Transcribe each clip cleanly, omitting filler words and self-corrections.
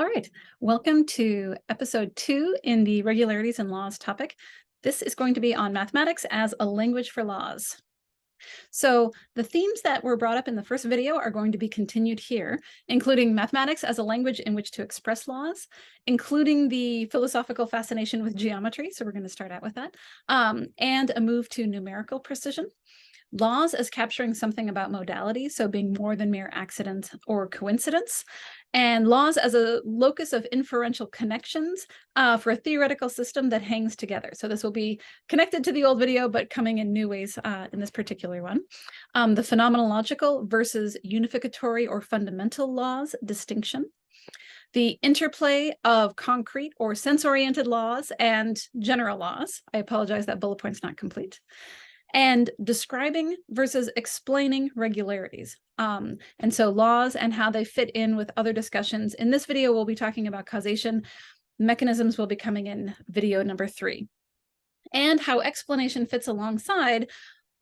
All right, welcome to episode 2 in the regularities and laws topic. This is going to be on mathematics as a language for laws. So the themes that were brought up in the first video are going to be continued here, including mathematics as a language in which to express laws, including the philosophical fascination with geometry. So we're going to start out with that, and a move to numerical precision. Laws as capturing something about modality, so being more than mere accident or coincidence, and laws as a locus of inferential connections for a theoretical system that hangs together. So this will be connected to the old video, but coming in new ways in this particular one. The phenomenological versus unificatory or fundamental laws distinction. The interplay of concrete or sense-oriented laws and general laws. I apologize, that bullet point's not complete. And describing versus explaining regularities. And so laws and how they fit in with other discussions. In this video, we'll be talking about causation. Mechanisms will be coming in video number 3. And how explanation fits alongside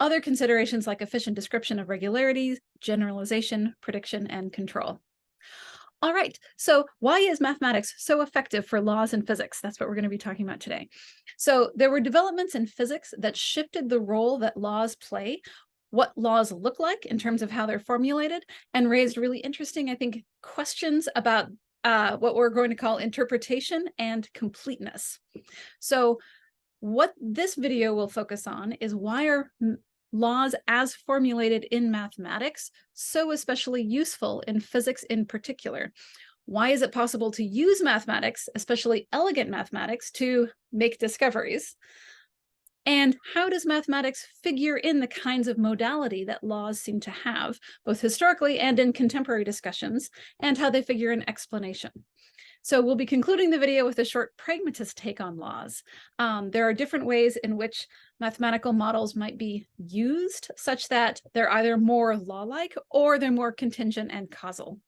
other considerations like efficient description of regularities, generalization, prediction, and control. All right, so why is mathematics so effective for laws and physics? That's what we're going to be talking about today. So there were developments in physics that shifted the role that laws play, what laws look like in terms of how they're formulated, and raised really interesting, I think, questions about what we're going to call interpretation and completeness. So what this video will focus on is why are laws as formulated in mathematics so especially useful in physics in particular? Why is it possible to use mathematics, especially elegant mathematics, to make discoveries? And how does mathematics figure in the kinds of modality that laws seem to have, both historically and in contemporary discussions, and how they figure in explanation? So we'll be concluding the video with a short pragmatist take on laws. There are different ways in which mathematical models might be used such that they're either more law-like or they're more contingent and causal.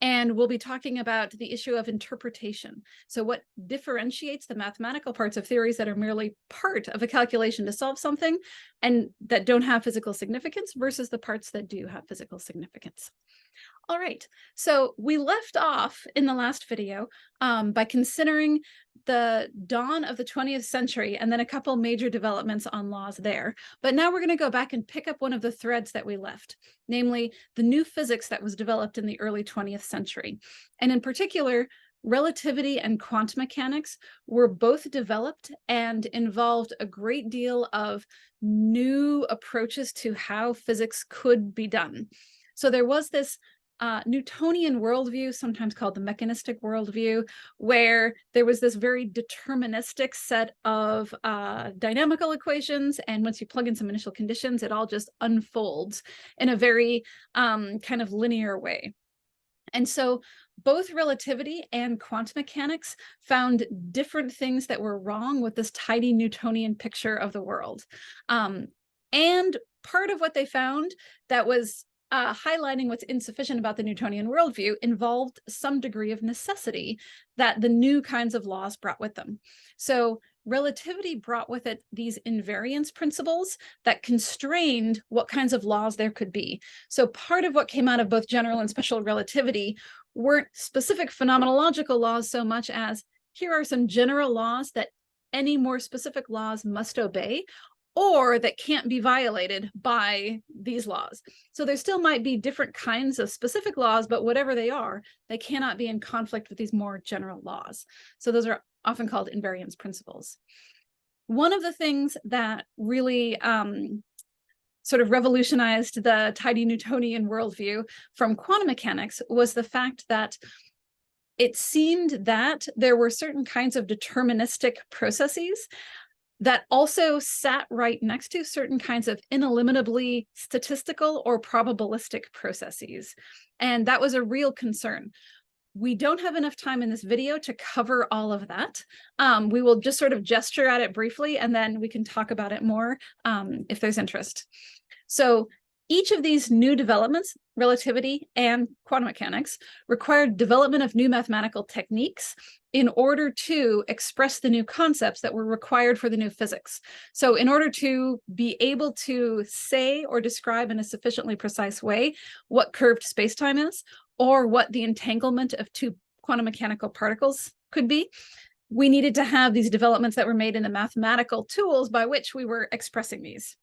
And we'll be talking about the issue of interpretation. So what differentiates the mathematical parts of theories that are merely part of a calculation to solve something and that don't have physical significance versus the parts that do have physical significance. All right, so we left off in the last video by considering the dawn of the 20th century and then a couple major developments on laws there. But now we're going to go back and pick up one of the threads that we left, namely the new physics that was developed in the early 20th century. And in particular, relativity and quantum mechanics were both developed and involved a great deal of new approaches to how physics could be done. So there was this Newtonian worldview, sometimes called the mechanistic worldview, where there was this very deterministic set of dynamical equations, and once you plug in some initial conditions, it all just unfolds in a very kind of linear way. And so both relativity and quantum mechanics found different things that were wrong with this tidy Newtonian picture of the world. And part of what they found that was highlighting what's insufficient about the Newtonian worldview involved some degree of necessity that the new kinds of laws brought with them. So relativity brought with it these invariance principles that constrained what kinds of laws there could be. So part of what came out of both general and special relativity weren't specific phenomenological laws so much as here are some general laws that any more specific laws must obey, or that can't be violated by these laws. So there still might be different kinds of specific laws, but whatever they are, they cannot be in conflict with these more general laws. So those are often called invariance principles. One of the things that really sort of revolutionized the tidy Newtonian worldview from quantum mechanics was the fact that it seemed that there were certain kinds of deterministic processes that also sat right next to certain kinds of inelimitably statistical or probabilistic processes. And that was a real concern. We don't have enough time in this video to cover all of that. We will just sort of gesture at it briefly, and then we can talk about it more if there's interest. So each of these new developments, relativity and quantum mechanics, required development of new mathematical techniques in order to express the new concepts that were required for the new physics. So in order to be able to say or describe in a sufficiently precise way what curved spacetime is, or what the entanglement of two quantum mechanical particles could be, we needed to have these developments that were made in the mathematical tools by which we were expressing these.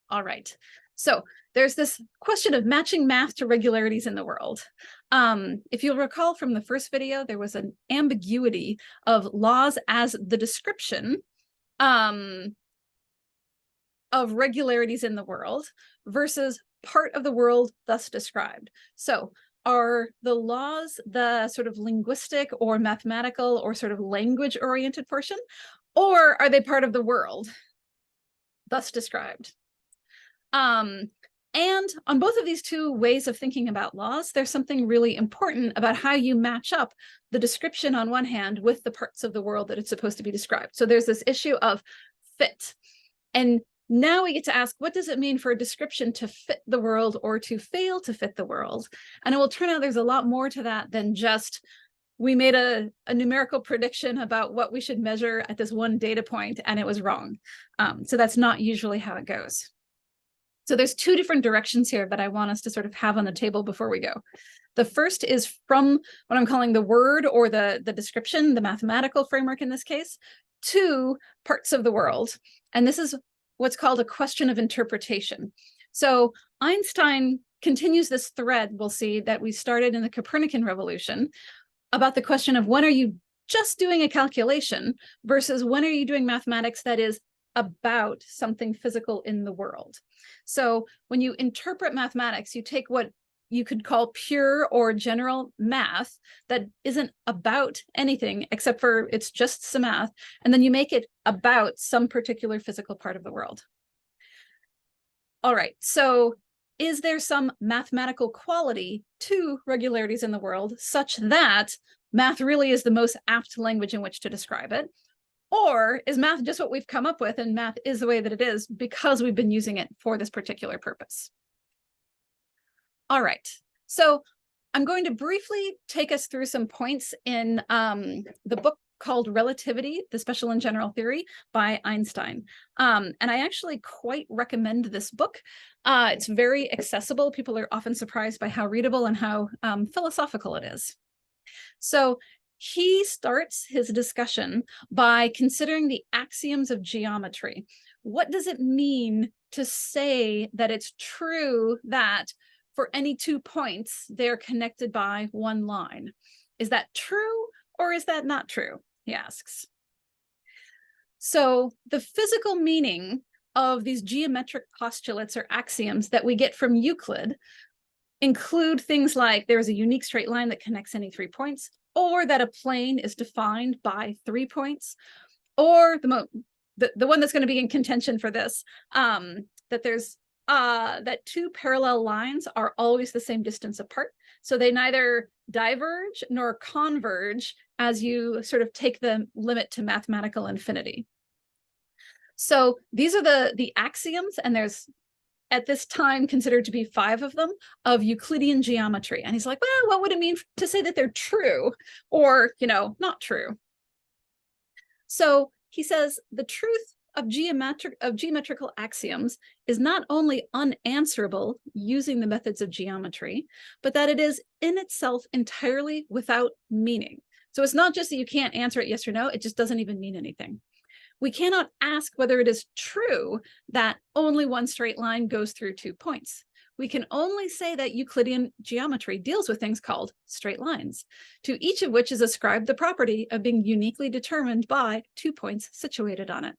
All right, so there's this question of matching math to regularities in the world. If you'll recall from the first video, there was an ambiguity of laws as the description of regularities in the world versus part of the world thus described. So are the laws the sort of linguistic or mathematical or sort of language-oriented portion, or are they part of the world thus described? And on both of these two ways of thinking about laws, there's something really important about how you match up the description on one hand with the parts of the world that it's supposed to be described. So there's this issue of fit. And now we get to ask, what does it mean for a description to fit the world or to fail to fit the world? And it will turn out there's a lot more to that than just we made a numerical prediction about what we should measure at this one data point and it was wrong. So that's not usually how it goes. So there's two different directions here that I want us to sort of have on the table before we go. The first is from what I'm calling the word or the description, the mathematical framework in this case, to parts of the world. And this is what's called a question of interpretation. So Einstein continues this thread, we'll see, that we started in the Copernican revolution about the question of when are you just doing a calculation versus when are you doing mathematics that is about something physical in the world. So when you interpret mathematics, you take what you could call pure or general math that isn't about anything except for it's just some math, and then you make it about some particular physical part of the world. All right, so is there some mathematical quality to regularities in the world such that math really is the most apt language in which to describe it? Or is math just what we've come up with and math is the way that it is because we've been using it for this particular purpose? All right, so I'm going to briefly take us through some points in the book called Relativity, the Special and General Theory by Einstein. And I actually quite recommend this book. It's very accessible. People are often surprised by how readable and how philosophical it is. So he starts his discussion by considering the axioms of geometry. What does it mean to say that it's true that for any 2 points, they're connected by one line? Is that true or is that not true? He asks. So the physical meaning of these geometric postulates or axioms that we get from Euclid include things like there's a unique straight line that connects any 3 points, or that a plane is defined by 3 points, or the one that's going to be in contention for this, that there's that 2 parallel lines are always the same distance apart. So they neither diverge nor converge as you sort of take the limit to mathematical infinity. So these are the axioms, and there's at this time considered to be 5 of them of Euclidean geometry. And he's like, well, what would it mean to say that they're true or, not true? So he says the truth of geometrical axioms is not only unanswerable using the methods of geometry, but that it is in itself entirely without meaning. So it's not just that you can't answer it yes or no, it just doesn't even mean anything. We cannot ask whether it is true that only one straight line goes through 2 points. We can only say that Euclidean geometry deals with things called straight lines, to each of which is ascribed the property of being uniquely determined by 2 points situated on it.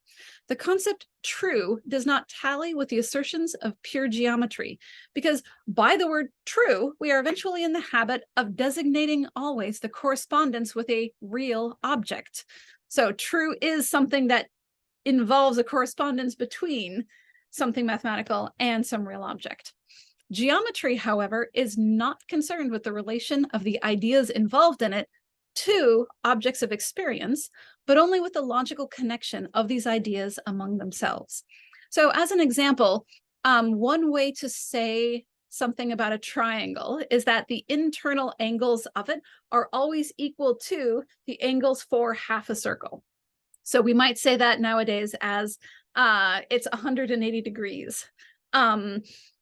The concept true does not tally with the assertions of pure geometry, because by the word true, we are eventually in the habit of designating always the correspondence with a real object. So true is something that involves a correspondence between something mathematical and some real object. Geometry, however, is not concerned with the relation of the ideas involved in it to objects of experience, but only with the logical connection of these ideas among themselves. So as an example, one way to say something about a triangle is that the internal angles of it are always equal to the angles for half a circle. So we might say that nowadays as it's 180 degrees.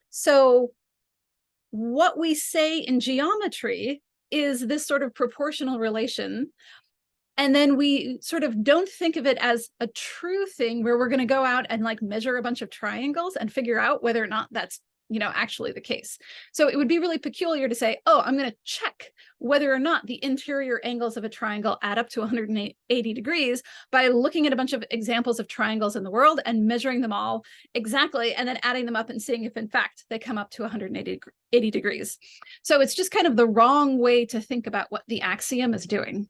So what we say in geometry is this sort of proportional relation. And then we sort of don't think of it as a true thing where we're going to go out and like measure a bunch of triangles and figure out whether or not that's, actually the case. So it would be really peculiar to say, oh, I'm going to check whether or not the interior angles of a triangle add up to 180 degrees by looking at a bunch of examples of triangles in the world and measuring them all exactly, and then adding them up and seeing if in fact they come up to 180 degrees. So it's just kind of the wrong way to think about what the axiom is doing.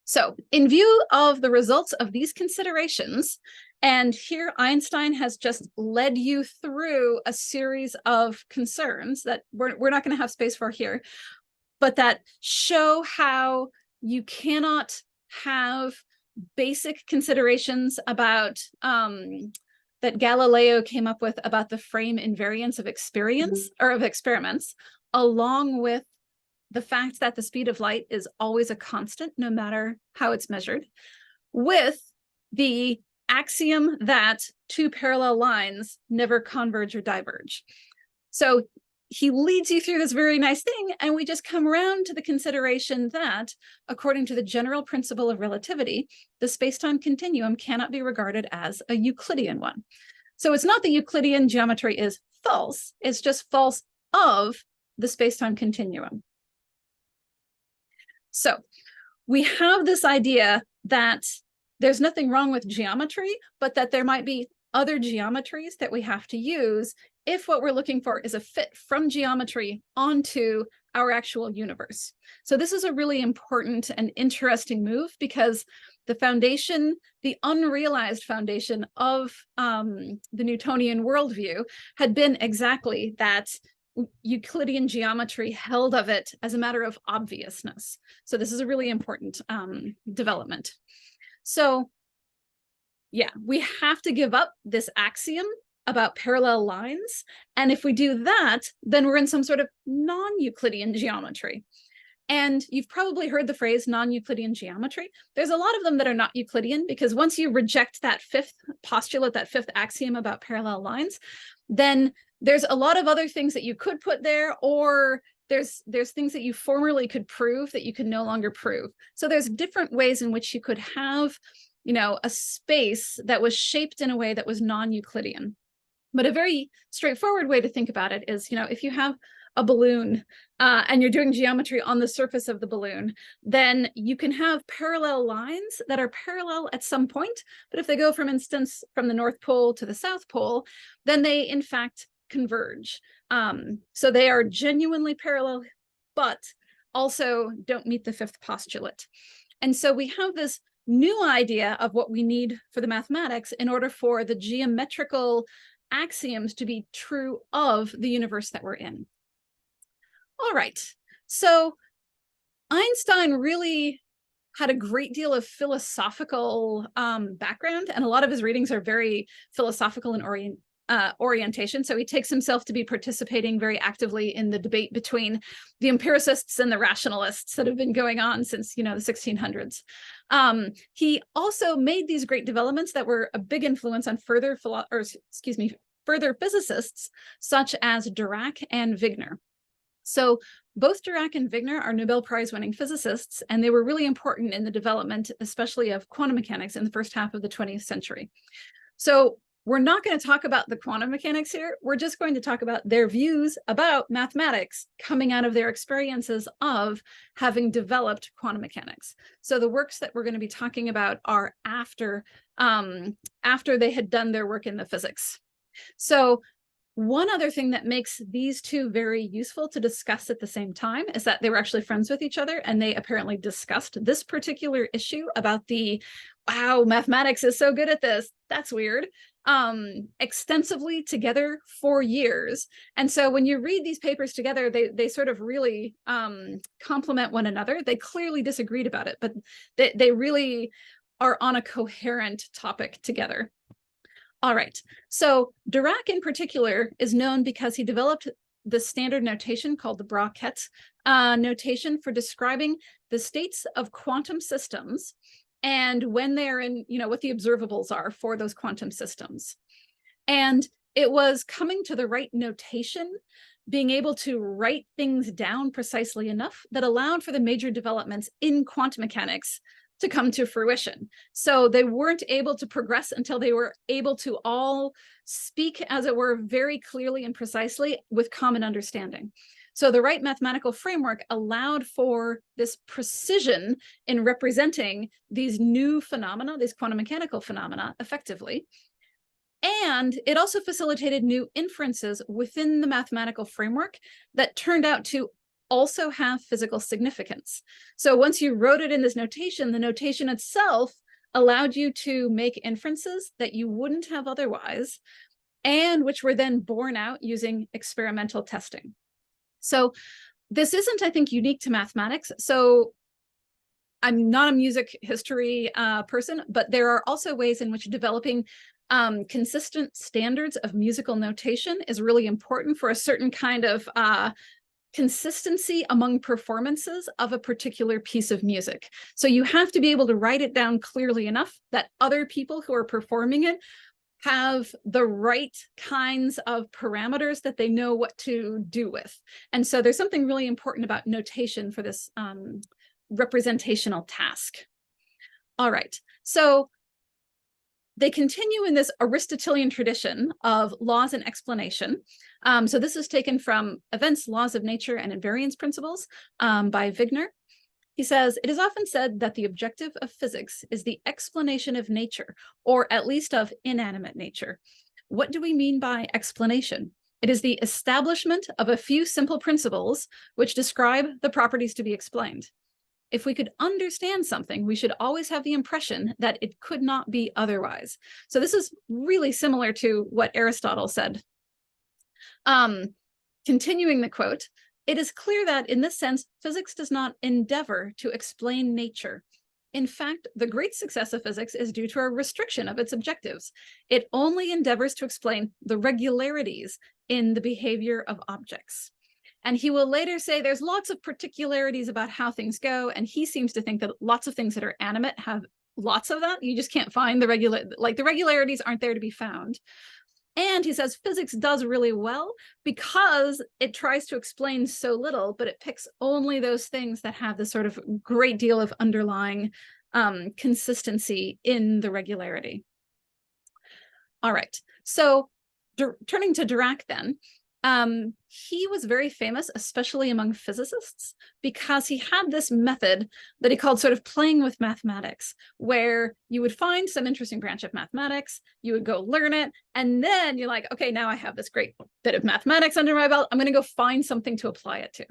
So in view of the results of these considerations, and here Einstein has just led you through a series of concerns that we're not going to have space for here, but that show how you cannot have basic considerations about that Galileo came up with about the frame invariance of experience or of experiments, along with the fact that the speed of light is always a constant, no matter how it's measured, with the axiom that two parallel lines never converge or diverge. So he leads you through this very nice thing, and we just come around to the consideration that, according to the general principle of relativity, the space-time continuum cannot be regarded as a Euclidean one. So it's not that Euclidean geometry is false, it's just false of the space-time continuum. So we have this idea that there's nothing wrong with geometry, but that there might be other geometries that we have to use if what we're looking for is a fit from geometry onto our actual universe. So this is a really important and interesting move, because the foundation, the unrealized foundation of the Newtonian worldview had been exactly that Euclidean geometry held of it as a matter of obviousness. So this is a really important development. So yeah, we have to give up this axiom about parallel lines. And if we do that, then we're in some sort of non-Euclidean geometry. And you've probably heard the phrase non-Euclidean geometry. There's a lot of them that are not Euclidean, because once you reject that fifth postulate, that fifth axiom about parallel lines, then there's a lot of other things that you could put there, or there's things that you formerly could prove that you can no longer prove. So there's different ways in which you could have, a space that was shaped in a way that was non-Euclidean. But a very straightforward way to think about it is, if you have a balloon and you're doing geometry on the surface of the balloon, then you can have parallel lines that are parallel at some point. But if they go, for instance, from the North Pole to the South Pole, then they in fact converge. So they are genuinely parallel, but also don't meet the fifth postulate. And so we have this new idea of what we need for the mathematics in order for the geometrical axioms to be true of the universe that we're in. All right, so Einstein really had a great deal of philosophical background, and a lot of his readings are very philosophical in orientation. So he takes himself to be participating very actively in the debate between the empiricists and the rationalists that have been going on since, the 1600s. He also made these great developments that were a big influence on further physicists, such as Dirac and Wigner. So both Dirac and Wigner are Nobel Prize-winning physicists, and they were really important in the development, especially of quantum mechanics in the first half of the 20th century. So we're not going to talk about the quantum mechanics here. We're just going to talk about their views about mathematics coming out of their experiences of having developed quantum mechanics. So the works that we're going to be talking about are after they had done their work in the physics. So one other thing that makes these two very useful to discuss at the same time is that they were actually friends with each other, and they apparently discussed this particular issue about the, wow, mathematics is so good at this, that's weird, extensively together for years. And so when you read these papers together, they sort of really complement one another. They clearly disagreed about it, but they really are on a coherent topic together. All right, so Dirac in particular is known because he developed the standard notation called the Bra-Ket notation for describing the states of quantum systems and when they're in, what the observables are for those quantum systems. And it was coming to the right notation being able to write things down precisely enough that allowed for the major developments in quantum mechanics to come to fruition. So they weren't able to progress until they were able to all speak, as it were, very clearly and precisely with common understanding. So the right mathematical framework allowed for this precision in representing these new phenomena, these quantum mechanical phenomena, effectively. And it also facilitated new inferences within the mathematical framework that turned out to also have physical significance. So once you wrote it in this notation, the notation itself allowed you to make inferences that you wouldn't have otherwise, and which were then borne out using experimental testing. So this isn't, I think, unique to mathematics. So I'm not a music history person, but there are also ways in which developing consistent standards of musical notation is really important for a certain kind of consistency among performances of a particular piece of music. So you have to be able to write it down clearly enough that other people who are performing it have the right kinds of parameters that they know what to do with. And so there's something really important about notation for this representational task. All right, so they continue in this Aristotelian tradition of laws and explanation. So this is taken from Events, Laws of Nature, and Invariance Principles by Wigner. He says, it is often said that the objective of physics is the explanation of nature, or at least of inanimate nature. What do we mean by explanation? It is the establishment of a few simple principles which describe the properties to be explained. If we could understand something, we should always have the impression that it could not be otherwise. So this is really similar to what Aristotle said. Continuing the quote, it is clear that in this sense, physics does not endeavor to explain nature. In fact, the great success of physics is due to a restriction of its objectives. It only endeavors to explain the regularities in the behavior of objects. And he will later say there's lots of particularities about how things go. And he seems to think that lots of things that are animate have lots of that. You just can't find the regularities aren't there to be found. And he says physics does really well because it tries to explain so little, but it picks only those things that have this sort of great deal of underlying consistency in the regularity. All right, so turning to Dirac then, he was very famous, especially among physicists, because he had this method that he called sort of playing with mathematics, where you would find some interesting branch of mathematics, you would go learn it, and then you're like, okay, now I have this great bit of mathematics under my belt, I'm going to go find something to apply it to.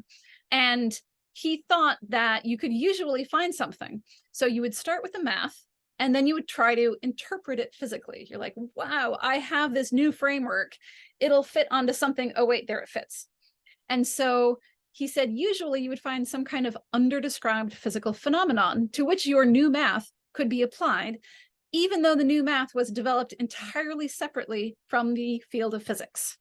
And he thought that you could usually find something. So you would start with the math, and then you would try to interpret it physically. You're like, wow, I have this new framework. It'll fit onto something. Oh, wait, there it fits. And so he said, usually you would find some kind of underdescribed physical phenomenon to which your new math could be applied, even though the new math was developed entirely separately from the field of physics.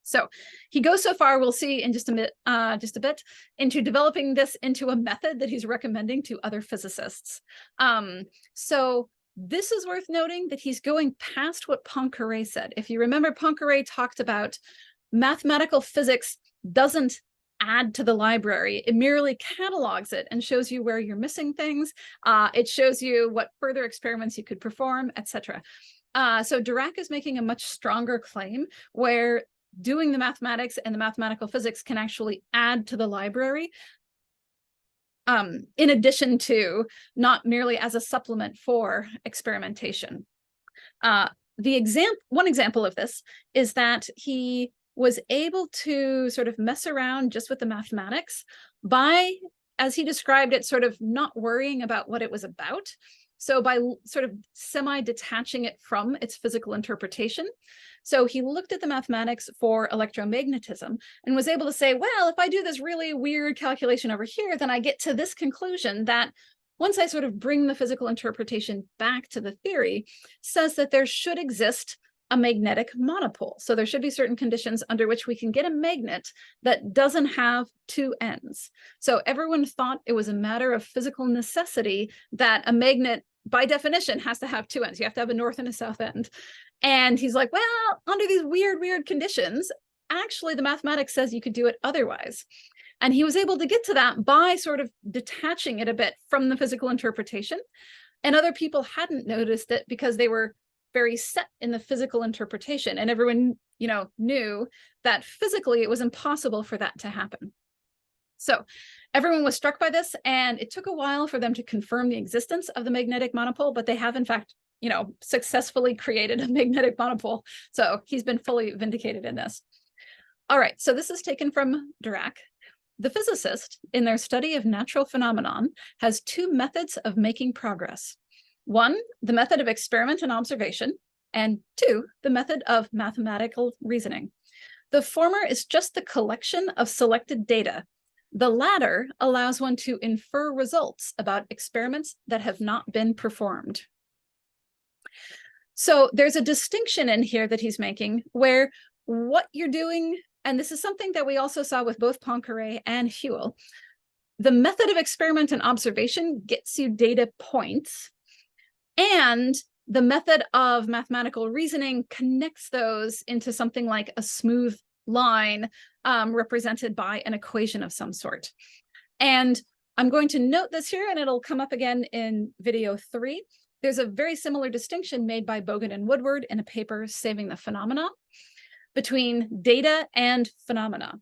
So he goes so far, we'll see in just a bit, into developing this into a method that he's recommending to other physicists. So this is worth noting that he's going past what Poincaré said. If you remember, Poincaré talked about mathematical physics doesn't add to the library. It merely catalogs it and shows you where you're missing things. It shows you what further experiments you could perform, etc. So Dirac is making a much stronger claim where doing the mathematics and the mathematical physics can actually add to the library, in addition to not merely as a supplement for experimentation. One example of this is that he was able to sort of mess around just with the mathematics by, as he described it, sort of not worrying about what it was about. So by sort of semi-detaching it from its physical interpretation. So he looked at the mathematics for electromagnetism and was able to say, well, if I do this really weird calculation over here, then I get to this conclusion that once I sort of bring the physical interpretation back to the theory, says that there should exist a magnetic monopole. So there should be certain conditions under which we can get a magnet that doesn't have two ends. So everyone thought it was a matter of physical necessity that a magnet, by definition, has to have two ends. You have to have a north and a south end. And he's like, well, under these weird conditions, actually the mathematics says you could do it otherwise. And he was able to get to that by sort of detaching it a bit from the physical interpretation. And other people hadn't noticed it because they were very set in the physical interpretation. And everyone, knew that physically it was impossible for that to happen. So everyone was struck by this, and it took a while for them to confirm the existence of the magnetic monopole, but they have in fact, successfully created a magnetic monopole. So he's been fully vindicated in this. All right, so this is taken from Dirac. The physicist, in their study of natural phenomenon, has two methods of making progress. One, the method of experiment and observation, and two, the method of mathematical reasoning. The former is just the collection of selected data. The latter allows one to infer results about experiments that have not been performed. So there's a distinction in here that he's making where what you're doing, and this is something that we also saw with both Poincaré and Whewell, the method of experiment and observation gets you data points, and the method of mathematical reasoning connects those into something like a smooth line represented by an equation of some sort. And I'm going to note this here, and it'll come up again in video 3. There's a very similar distinction made by Bogan and Woodward in a paper, Saving the Phenomena, between data and phenomena.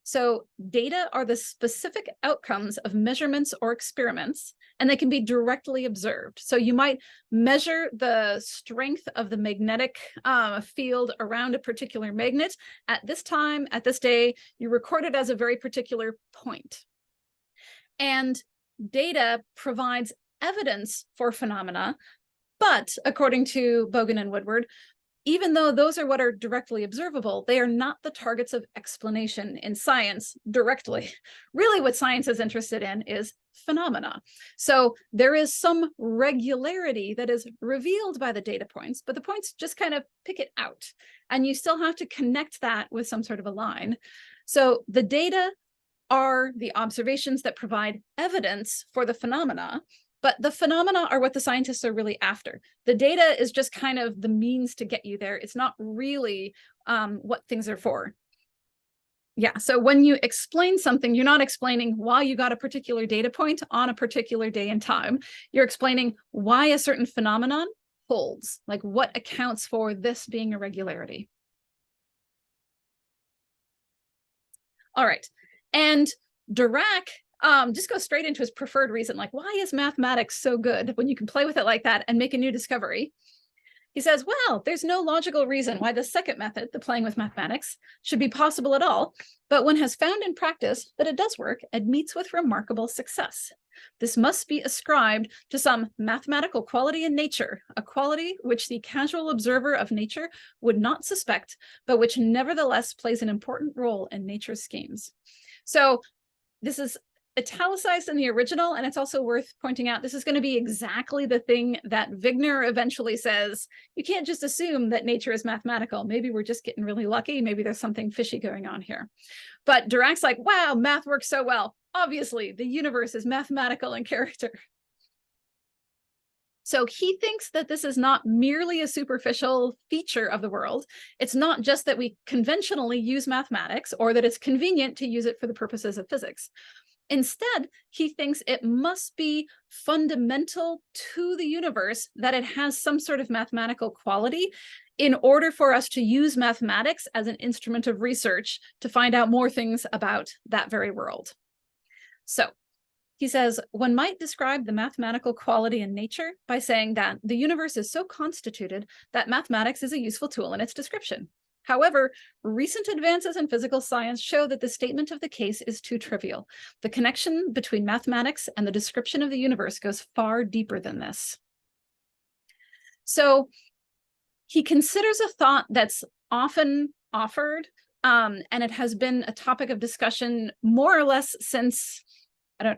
So data are the specific outcomes of measurements or experiments, and they can be directly observed. So you might measure the strength of the magnetic field around a particular magnet at this time, at this day. You record it as a very particular point. And data provides evidence for phenomena, but according to Bogan and Woodward, even though those are what are directly observable, they are not the targets of explanation in science directly. Really, what science is interested in is phenomena. So there is some regularity that is revealed by the data points, but the points just kind of pick it out. And you still have to connect that with some sort of a line. So the data are the observations that provide evidence for the phenomena, but the phenomena are what the scientists are really after. The data is just kind of the means to get you there. It's not really what things are for. Yeah, so when you explain something, you're not explaining why you got a particular data point on a particular day and time. You're explaining why a certain phenomenon holds, like what accounts for this being a regularity. All right, and Dirac just goes straight into his preferred reason, like, why is mathematics so good when you can play with it like that and make a new discovery? He says, well, there's no logical reason why the second method, the playing with mathematics, should be possible at all, but one has found in practice that it does work and meets with remarkable success. This must be ascribed to some mathematical quality in nature, a quality which the casual observer of nature would not suspect, but which nevertheless plays an important role in nature's schemes. So this is italicized in the original, and it's also worth pointing out this is going to be exactly the thing that Wigner eventually says. You can't just assume that nature is mathematical. Maybe we're just getting really lucky. Maybe there's something fishy going on here. But Dirac's like, wow, math works so well. Obviously, the universe is mathematical in character. So he thinks that this is not merely a superficial feature of the world. It's not just that we conventionally use mathematics or that it's convenient to use it for the purposes of physics. Instead, he thinks it must be fundamental to the universe that it has some sort of mathematical quality in order for us to use mathematics as an instrument of research to find out more things about that very world. So he says, one might describe the mathematical quality in nature by saying that the universe is so constituted that mathematics is a useful tool in its description. However, recent advances in physical science show that the statement of the case is too trivial. The connection between mathematics and the description of the universe goes far deeper than this. So he considers a thought that's often offered, and it has been a topic of discussion more or less since, I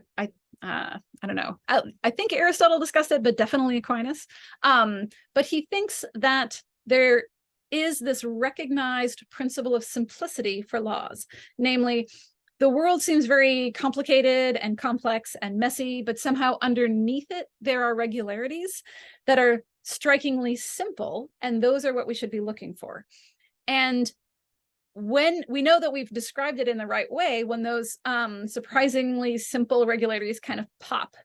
don't know. I think Aristotle discussed it, but definitely Aquinas. But he thinks that there is this recognized principle of simplicity for laws. Namely, the world seems very complicated and complex and messy, but somehow underneath it, there are regularities that are strikingly simple, and those are what we should be looking for. And when we know that we've described it in the right way, when those surprisingly simple regularities kind of pop.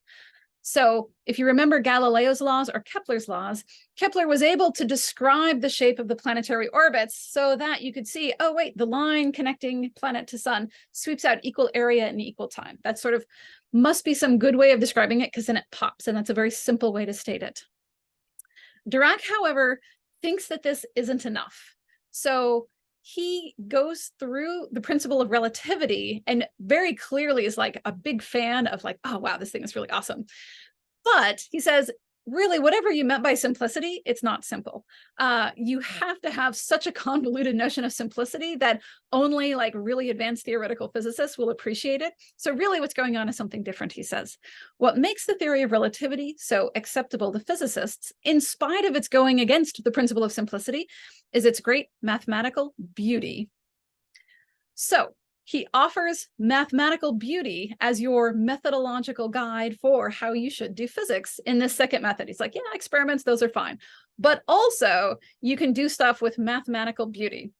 So if you remember Galileo's laws or Kepler's laws, Kepler was able to describe the shape of the planetary orbits so that you could see, oh, wait, the line connecting planet to sun sweeps out equal area in equal time. That sort of must be some good way of describing it, because then it pops, and that's a very simple way to state it. Dirac, however, thinks that this isn't enough. So he goes through the principle of relativity and very clearly is like a big fan of like, oh, wow, this thing is really awesome. But he says, really, whatever you meant by simplicity, it's not simple. You have to have such a convoluted notion of simplicity that only like really advanced theoretical physicists will appreciate it. So really what's going on is something different, he says. What makes the theory of relativity so acceptable to physicists, in spite of its going against the principle of simplicity, is its great mathematical beauty. So he offers mathematical beauty as your methodological guide for how you should do physics in this second method. He's like, yeah, experiments, those are fine. But also, you can do stuff with mathematical beauty.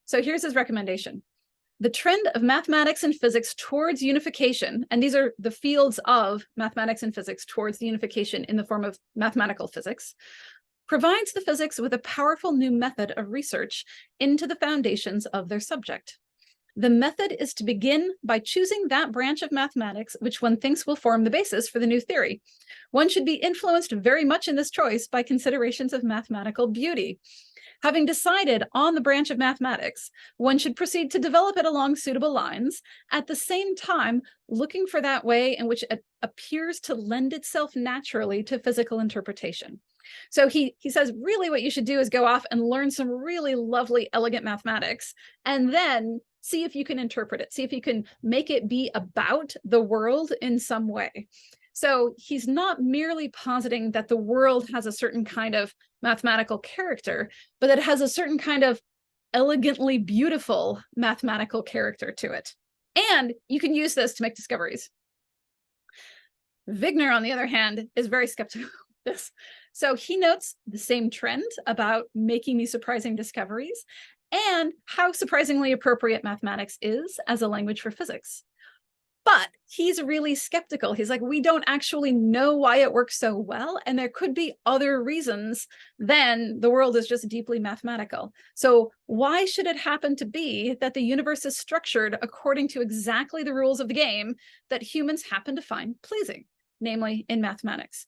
So here's his recommendation. The trend of mathematics and physics towards unification, and these are the fields of mathematics and physics towards the unification in the form of mathematical physics, provides the physics with a powerful new method of research into the foundations of their subject. The method is to begin by choosing that branch of mathematics which one thinks will form the basis for the new theory. One should be influenced very much in this choice by considerations of mathematical beauty. Having decided on the branch of mathematics, one should proceed to develop it along suitable lines, at the same time looking for that way in which it appears to lend itself naturally to physical interpretation. So he says, really what you should do is go off and learn some really lovely, elegant mathematics, and then see if you can interpret it, see if you can make it be about the world in some way. So he's not merely positing that the world has a certain kind of mathematical character, but that it has a certain kind of elegantly beautiful mathematical character to it. And you can use this to make discoveries. Wigner, on the other hand, is very skeptical of this. So he notes the same trend about making these surprising discoveries and how surprisingly appropriate mathematics is as a language for physics. But he's really skeptical. He's like, we don't actually know why it works so well, and there could be other reasons than the world is just deeply mathematical. So why should it happen to be that the universe is structured according to exactly the rules of the game that humans happen to find pleasing, namely in mathematics?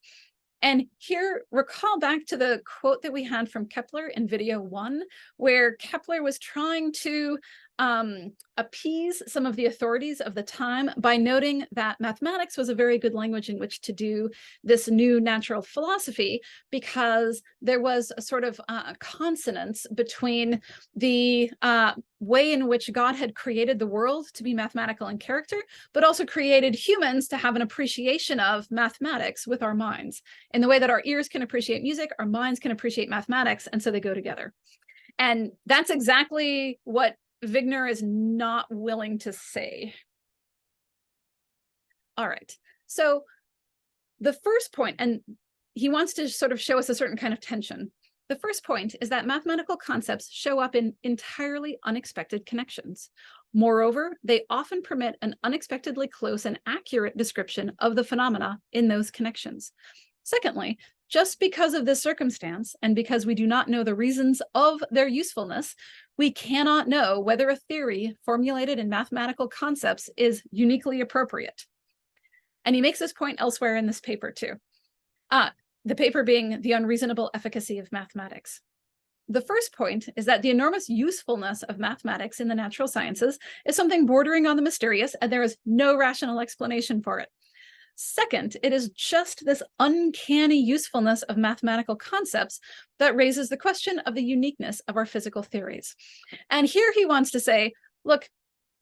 And here, recall back to the quote that we had from Kepler in video 1, where Kepler was trying to appease some of the authorities of the time by noting that mathematics was a very good language in which to do this new natural philosophy, because there was a sort of consonance between the way in which God had created the world to be mathematical in character, but also created humans to have an appreciation of mathematics with our minds. In the way that our ears can appreciate music, our minds can appreciate mathematics, and so they go together. And that's exactly what Wigner is not willing to say. All right, so the first point, and he wants to sort of show us a certain kind of tension. The first point is that mathematical concepts show up in entirely unexpected connections. Moreover, they often permit an unexpectedly close and accurate description of the phenomena in those connections. Secondly, just because of this circumstance, and because we do not know the reasons of their usefulness, we cannot know whether a theory formulated in mathematical concepts is uniquely appropriate. And he makes this point elsewhere in this paper too. The paper being The Unreasonable Efficacy of Mathematics. The first point is that the enormous usefulness of mathematics in the natural sciences is something bordering on the mysterious, and there is no rational explanation for it. Second, it is just this uncanny usefulness of mathematical concepts that raises the question of the uniqueness of our physical theories. And here he wants to say, look,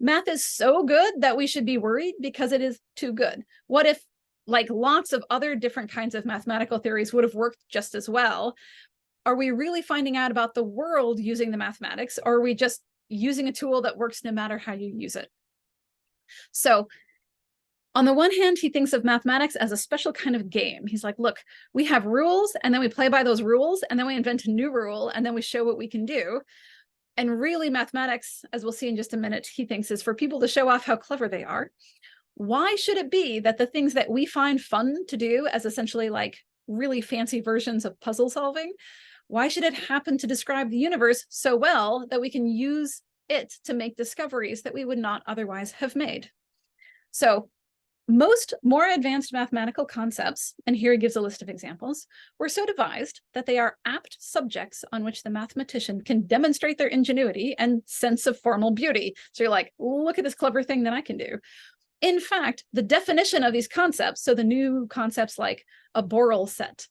math is so good that we should be worried because it is too good. What if, like lots of other different kinds of mathematical theories would have worked just as well? Are we really finding out about the world using the mathematics, or are we just using a tool that works no matter how you use it? So on the one hand, he thinks of mathematics as a special kind of game. He's like, look, we have rules, and then we play by those rules, and then we invent a new rule, and then we show what we can do. And really, mathematics, as we'll see in just a minute, he thinks is for people to show off how clever they are. Why should it be that the things that we find fun to do as essentially like really fancy versions of puzzle solving, why should it happen to describe the universe so well that we can use it to make discoveries that we would not otherwise have made? So most more advanced mathematical concepts, and here he gives a list of examples, were so devised that they are apt subjects on which the mathematician can demonstrate their ingenuity and sense of formal beauty. So you're like, look at this clever thing that I can do. In fact, the definition of these concepts, so the new concepts like a Borel set,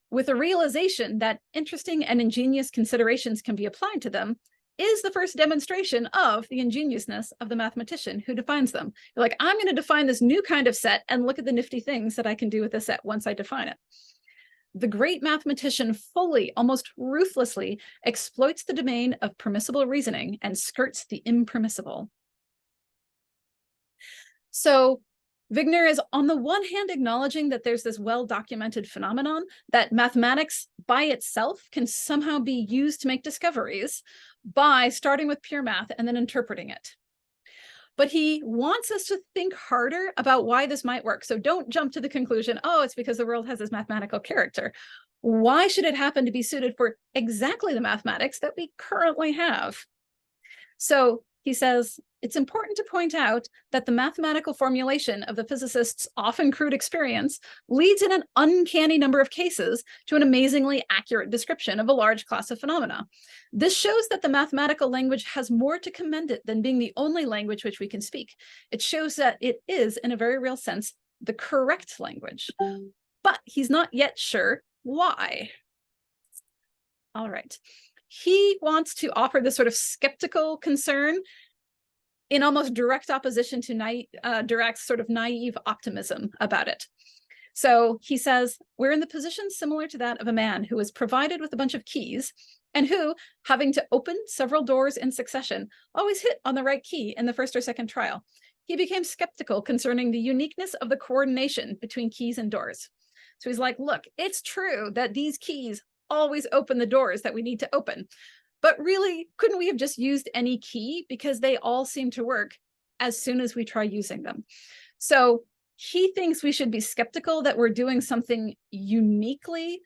with a realization that interesting and ingenious considerations can be applied to them, is the first demonstration of the ingeniousness of the mathematician who defines them. You're like, I'm going to define this new kind of set and look at the nifty things that I can do with the set once I define it. The great mathematician fully, almost ruthlessly, exploits the domain of permissible reasoning and skirts the impermissible. So Wigner is on the one hand acknowledging that there's this well-documented phenomenon that mathematics by itself can somehow be used to make discoveries by starting with pure math and then interpreting it. But he wants us to think harder about why this might work. So don't jump to the conclusion, oh, it's because the world has this mathematical character. Why should it happen to be suited for exactly the mathematics that we currently have? So he says, it's important to point out that the mathematical formulation of the physicist's often crude experience leads in an uncanny number of cases to an amazingly accurate description of a large class of phenomena. This shows that the mathematical language has more to commend it than being the only language which we can speak. It shows that it is, in a very real sense, the correct language. But he's not yet sure why. All right. He wants to offer this sort of skeptical concern in almost direct opposition to Dirac's sort of naive optimism about it. So he says, we're in the position similar to that of a man who is provided with a bunch of keys and who, having to open several doors in succession, always hit on the right key in the first or second trial. He became skeptical concerning the uniqueness of the coordination between keys and doors. So he's like, look, it's true that these keys always open the doors that we need to open. But really, couldn't we have just used any key because they all seem to work as soon as we try using them? So he thinks we should be skeptical that we're doing something uniquely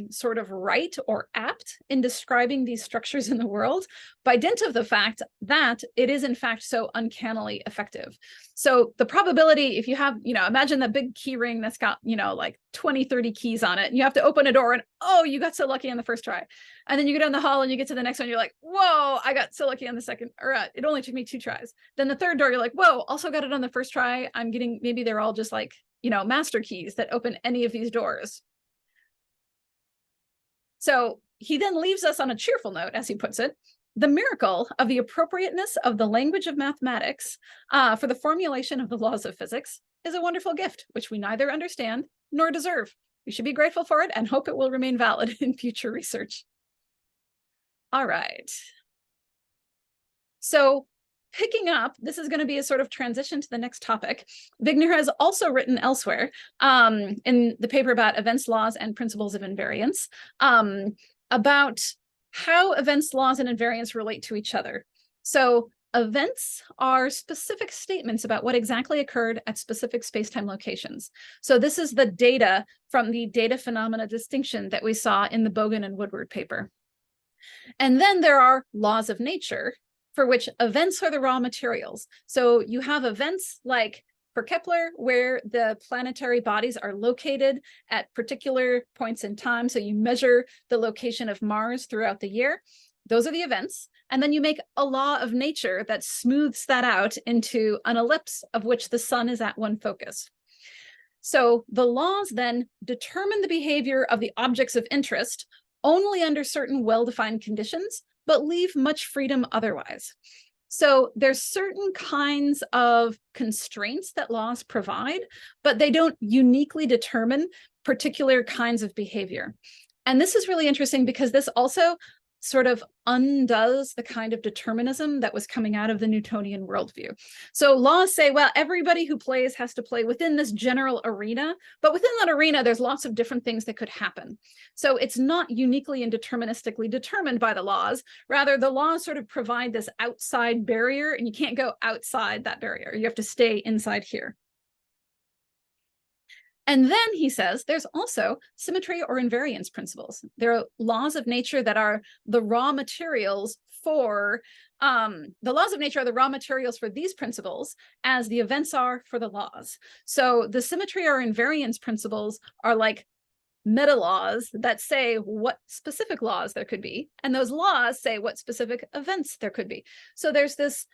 sort of right or apt in describing these structures in the world by dint of the fact that it is in fact so uncannily effective. So the probability, if you have, imagine that big key ring that's got, like 20, 30 keys on it, and you have to open a door and, oh, you got so lucky on the first try. And then you go down the hall and you get to the next one, you're like, whoa, I got so lucky on the second, or it only took me 2 tries. Then the third door, you're like, whoa, also got it on the first try. I'm getting, maybe they're all just like, master keys that open any of these doors. So he then leaves us on a cheerful note, as he puts it, the miracle of the appropriateness of the language of mathematics for the formulation of the laws of physics is a wonderful gift, which we neither understand nor deserve. We should be grateful for it and hope it will remain valid in future research. All right. So picking up, this is going to be a sort of transition to the next topic. Wigner has also written elsewhere in the paper about events, laws, and principles of invariance about how events, laws, and invariance relate to each other. So events are specific statements about what exactly occurred at specific space-time locations. So this is the data from the data phenomena distinction that we saw in the Bogan and Woodward paper. And then there are laws of nature, for which events are the raw materials. So you have events like for Kepler, where the planetary bodies are located at particular points in time. So you measure the location of Mars throughout the year. Those are the events. And then you make a law of nature that smooths that out into an ellipse of which the sun is at one focus. So the laws then determine the behavior of the objects of interest only under certain well-defined conditions, but leave much freedom otherwise. So there's certain kinds of constraints that laws provide, but they don't uniquely determine particular kinds of behavior. And this is really interesting because this also sort of undoes the kind of determinism that was coming out of the Newtonian worldview. So laws say, well, everybody who plays has to play within this general arena, but within that arena, there's lots of different things that could happen. So it's not uniquely and deterministically determined by the laws. Rather, the laws sort of provide this outside barrier, and you can't go outside that barrier. You have to stay inside here. And then he says there's also symmetry or invariance principles. There are laws of nature that are the raw materials for, the laws of nature are the raw materials for these principles as the events are for the laws. So the symmetry or invariance principles are like meta laws that say what specific laws there could be, and those laws say what specific events there could be. So there's this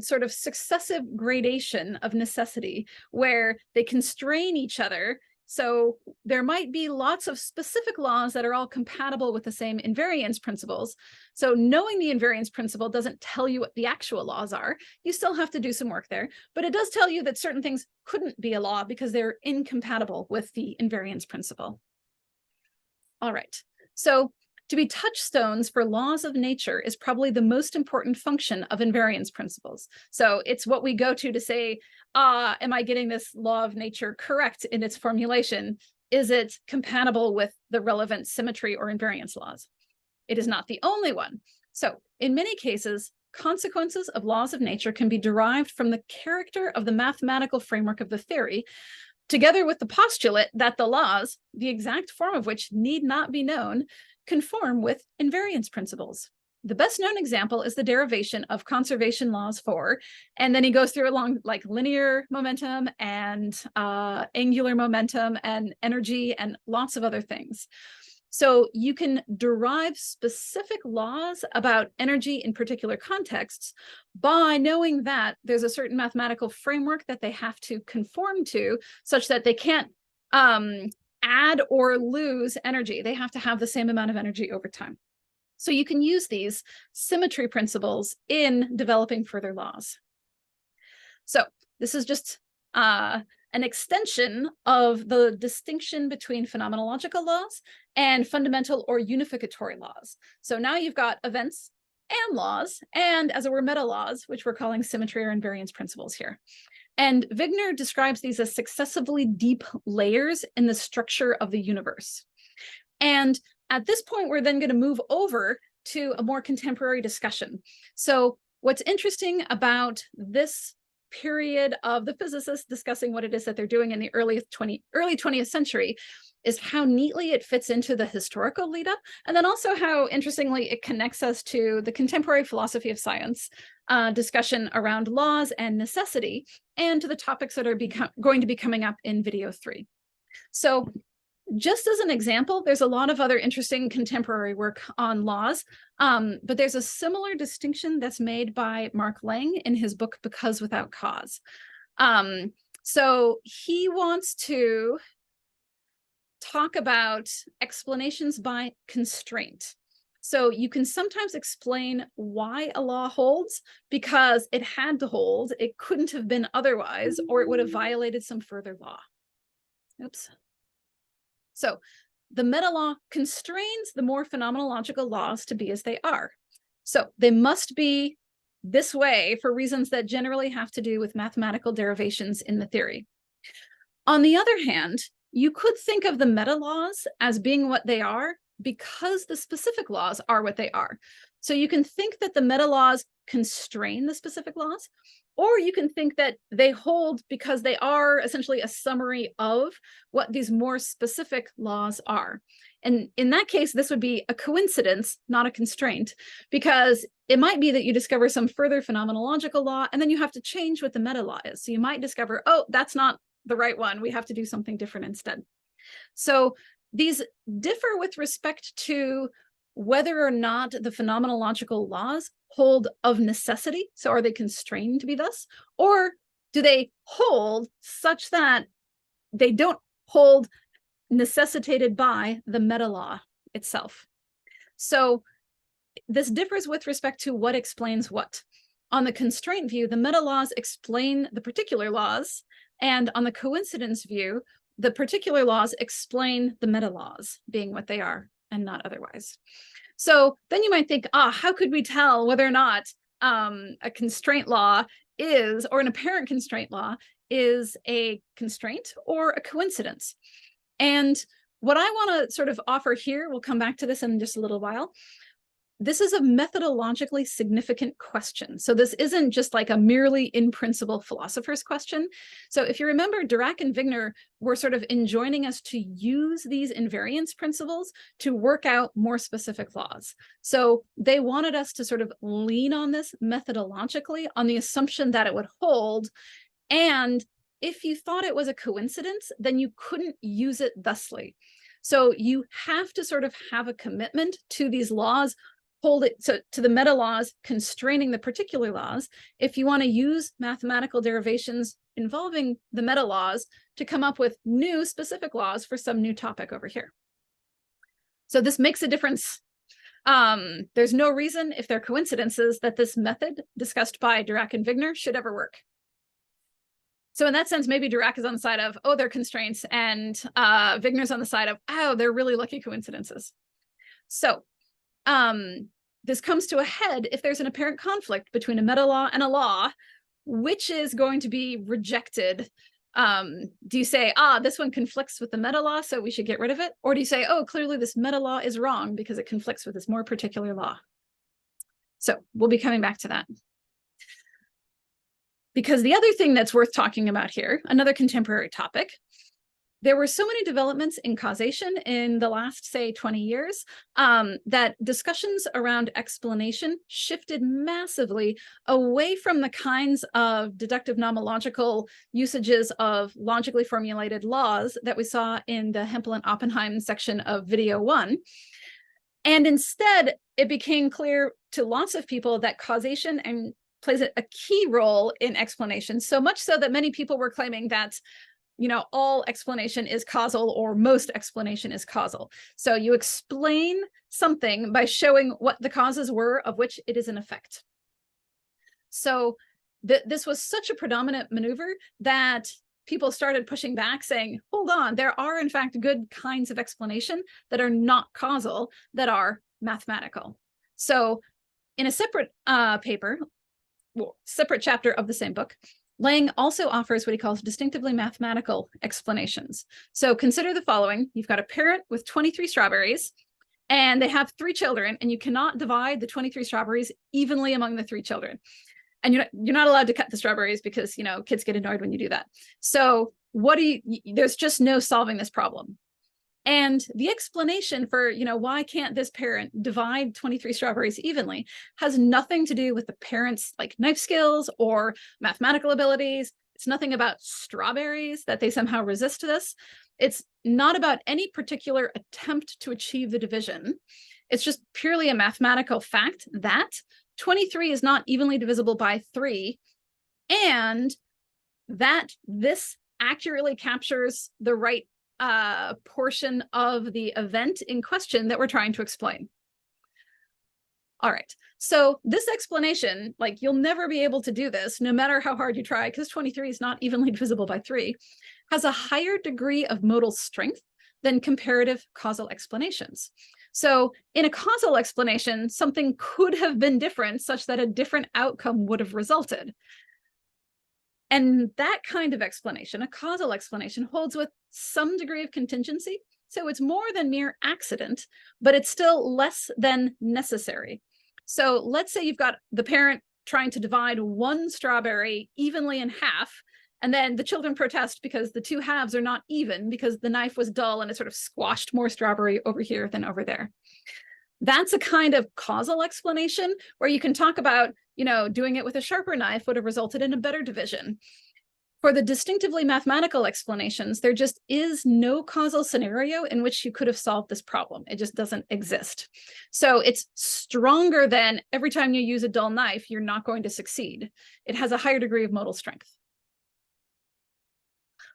sort of successive gradation of necessity where they constrain each other. So there might be lots of specific laws that are all compatible with the same invariance principles. So knowing the invariance principle doesn't tell you what the actual laws are. You still have to do some work there, but it does tell you that certain things couldn't be a law because they're incompatible with the invariance principle. All right, so to be touchstones for laws of nature is probably the most important function of invariance principles. So it's what we go to say, am I getting this law of nature correct in its formulation? Is it compatible with the relevant symmetry or invariance laws? It is not the only one. So in many cases, consequences of laws of nature can be derived from the character of the mathematical framework of the theory, together with the postulate that the laws, the exact form of which need not be known, conform with invariance principles. The best known example is the derivation of conservation laws for, and then he goes through along like linear momentum and angular momentum and energy and lots of other things. So you can derive specific laws about energy in particular contexts by knowing that there's a certain mathematical framework that they have to conform to such that they can't add or lose energy. They have to have the same amount of energy over time. So you can use these symmetry principles in developing further laws. So this is just an extension of the distinction between phenomenological laws and fundamental or unificatory laws. So now you've got events and laws, and as it were, meta laws, which we're calling symmetry or invariance principles here. And Wigner describes these as successively deep layers in the structure of the universe. And at this point, we're then going to move over to a more contemporary discussion. So what's interesting about this period of the physicists discussing what it is that they're doing in the early 20th century is how neatly it fits into the historical lead up, and then also how interestingly it connects us to the contemporary philosophy of science discussion around laws and necessity, and to the topics that are going to be coming up in video 3. So just as an example, there's a lot of other interesting contemporary work on laws, but there's a similar distinction that's made by Mark Lang in his book, Because Without Cause. So he wants to talk about explanations by constraint. So you can sometimes explain why a law holds because it had to hold, it couldn't have been otherwise, or it would have violated some further law. Oops. So the meta law constrains the more phenomenological laws to be as they are. So they must be this way for reasons that generally have to do with mathematical derivations in the theory. On the other hand, you could think of the meta laws as being what they are because the specific laws are what they are. So you can think that the meta laws constrain the specific laws, or you can think that they hold because they are essentially a summary of what these more specific laws are. And in that case, this would be a coincidence, not a constraint, because it might be that you discover some further phenomenological law, and then you have to change what the meta law is. So you might discover, oh, that's not the right one. We have to do something different instead. So these differ with respect to whether or not the phenomenological laws hold of necessity. So are they constrained to be thus? Or do they hold such that they don't hold necessitated by the meta law itself? So this differs with respect to what explains what. On the constraint view, the meta laws explain the particular laws, and on the coincidence view, the particular laws explain the meta laws being what they are and not otherwise. So then you might think, how could we tell whether or not a constraint law is, or an apparent constraint law is a constraint or a coincidence? And what I want to sort of offer here, we'll come back to this in just a little while. This is a methodologically significant question. So this isn't just like a merely in principle philosopher's question. So if you remember, Dirac and Wigner were sort of enjoining us to use these invariance principles to work out more specific laws. So they wanted us to sort of lean on this methodologically on the assumption that it would hold. And if you thought it was a coincidence, then you couldn't use it thusly. So you have to sort of have a commitment to these laws, hold it to the meta laws constraining the particular laws, if you want to use mathematical derivations involving the meta laws to come up with new specific laws for some new topic over here. So this makes a difference. There's no reason, if they're coincidences, that this method discussed by Dirac and Wigner should ever work. So in that sense, maybe Dirac is on the side of, they're constraints, and Wigner's on the side of, they're really lucky coincidences. So this comes to a head if there's an apparent conflict between a meta law and a law, which is going to be rejected. Do you say, this one conflicts with the meta law, so we should get rid of it? Or do you say, clearly this meta law is wrong because it conflicts with this more particular law? So we'll be coming back to that. Because the other thing that's worth talking about here, another contemporary topic, there were so many developments in causation in the last, say, 20 years, that discussions around explanation shifted massively away from the kinds of deductive nomological usages of logically formulated laws that we saw in the Hempel and Oppenheim section of video 1. And instead, it became clear to lots of people that causation plays a key role in explanation, so much so that many people were claiming that all explanation is causal, or most explanation is causal. So you explain something by showing what the causes were of which it is an effect. So this was such a predominant maneuver that people started pushing back, saying, hold on, there are in fact good kinds of explanation that are not causal, that are mathematical. So in a separate separate chapter of the same book, Lang also offers what he calls distinctively mathematical explanations. So consider the following. You've got a parent with 23 strawberries, and they have 3 children, and you cannot divide the 23 strawberries evenly among the 3 children. And you're not allowed to cut the strawberries because, kids get annoyed when you do that. So there's just no solving this problem. And the explanation for, why can't this parent divide 23 strawberries evenly has nothing to do with the parent's knife skills or mathematical abilities. It's nothing about strawberries that they somehow resist this. It's not about any particular attempt to achieve the division. It's just purely a mathematical fact that 23 is not evenly divisible by 3, and that this accurately captures the right portion of the event in question that we're trying to explain. All right, so this explanation, you'll never be able to do this no matter how hard you try, because 23 is not evenly divisible by 3, has a higher degree of modal strength than comparative causal explanations. So in a causal explanation, something could have been different such that a different outcome would have resulted. And that kind of explanation, a causal explanation, holds with some degree of contingency. So it's more than mere accident, but it's still less than necessary. So let's say you've got the parent trying to divide 1 strawberry evenly in half, and then the children protest because the 2 halves are not even, because the knife was dull and it sort of squashed more strawberry over here than over there. That's a kind of causal explanation where you can talk about, doing it with a sharper knife would have resulted in a better division. For the distinctively mathematical explanations, there just is no causal scenario in which you could have solved this problem. It just doesn't exist. So it's stronger than every time you use a dull knife, you're not going to succeed. It has a higher degree of modal strength.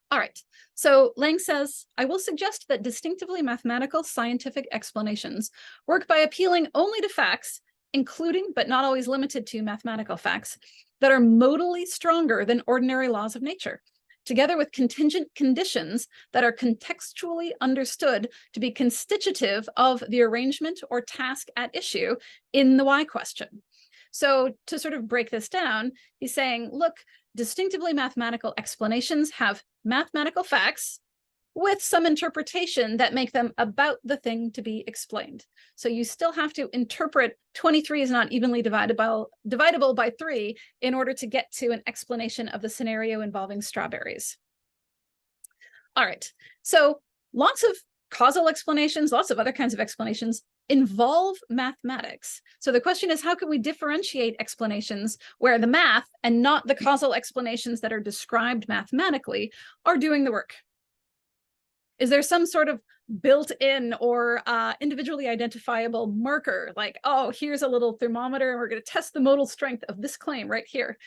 All right, so Lang says, I will suggest that distinctively mathematical scientific explanations work by appealing only to facts, including but not always limited to mathematical facts, that are modally stronger than ordinary laws of nature. together with contingent conditions that are contextually understood to be constitutive of the arrangement or task at issue in the why question. So to sort of break this down, he's saying, look, distinctively mathematical explanations have mathematical facts with some interpretation that make them about the thing to be explained. So you still have to interpret 23 is not evenly divisible by 3 in order to get to an explanation of the scenario involving strawberries. All right, so lots of causal explanations, lots of other kinds of explanations involve mathematics. So the question is, how can we differentiate explanations where the math and not the causal explanations that are described mathematically are doing the work? Is there some sort of built-in or individually identifiable marker, like, oh, here's a little thermometer and we're going to test the modal strength of this claim right here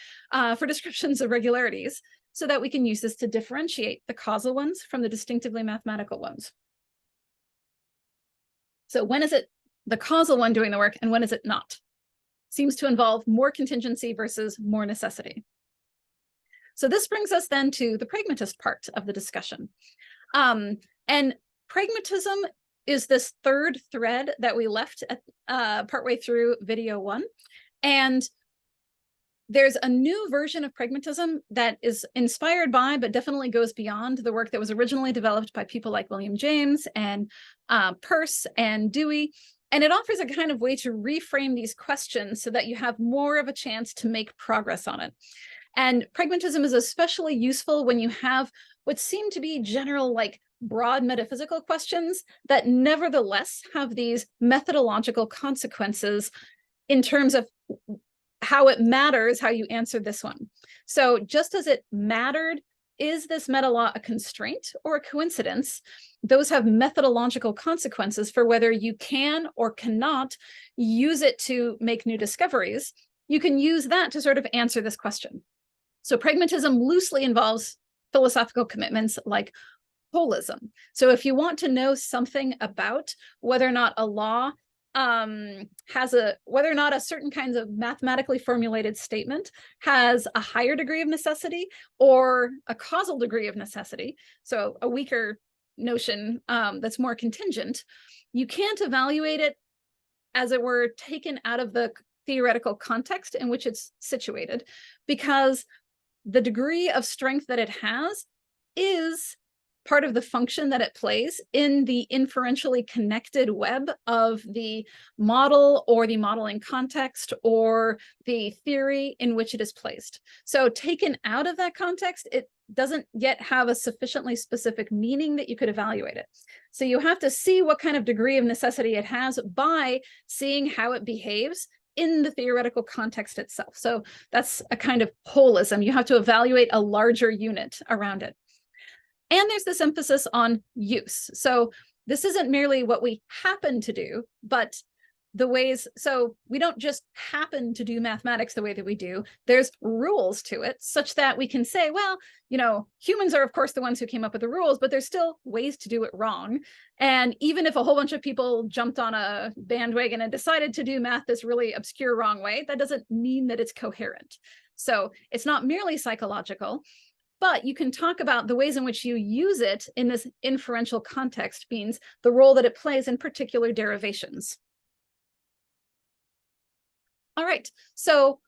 for descriptions of regularities, so that we can use this to differentiate the causal ones from the distinctively mathematical ones? So when is it the causal one doing the work and when is it not? Seems to involve more contingency versus more necessity. So this brings us then to the pragmatist part of the discussion. And pragmatism is this third thread that we left at partway through video 1. And there's a new version of pragmatism that is inspired by, but definitely goes beyond the work that was originally developed by people like William James and Peirce and Dewey. And it offers a kind of way to reframe these questions so that you have more of a chance to make progress on it. And pragmatism is especially useful when you have what seem to be general, like broad metaphysical questions that nevertheless have these methodological consequences in terms of how it matters how you answer this one. So just as it mattered, is this meta law a constraint or a coincidence? Those have methodological consequences for whether you can or cannot use it to make new discoveries. You can use that to sort of answer this question. So pragmatism loosely involves philosophical commitments like holism. So if you want to know something about whether or not a law whether or not a certain kinds of mathematically formulated statement has a higher degree of necessity or a causal degree of necessity, so a weaker notion that's more contingent, you can't evaluate it, as it were, taken out of the theoretical context in which it's situated, because the degree of strength that it has is part of the function that it plays in the inferentially connected web of the model or the modeling context or the theory in which it is placed. So taken out of that context, it doesn't yet have a sufficiently specific meaning that you could evaluate it. So you have to see what kind of degree of necessity it has by seeing how it behaves in the theoretical context itself. So that's a kind of holism. You have to evaluate a larger unit around it. And there's this emphasis on use. So this isn't merely what we happen to do, but the ways, so we don't just happen to do mathematics the way that we do. There's rules to it such that we can say, well, you know, humans are of course the ones who came up with the rules, but there's still ways to do it wrong. And even if a whole bunch of people jumped on a bandwagon and decided to do math this really obscure wrong way, that doesn't mean that it's coherent. So it's not merely psychological, but you can talk about the ways in which you use it in this inferential context, means the role that it plays in particular derivations. All right, so,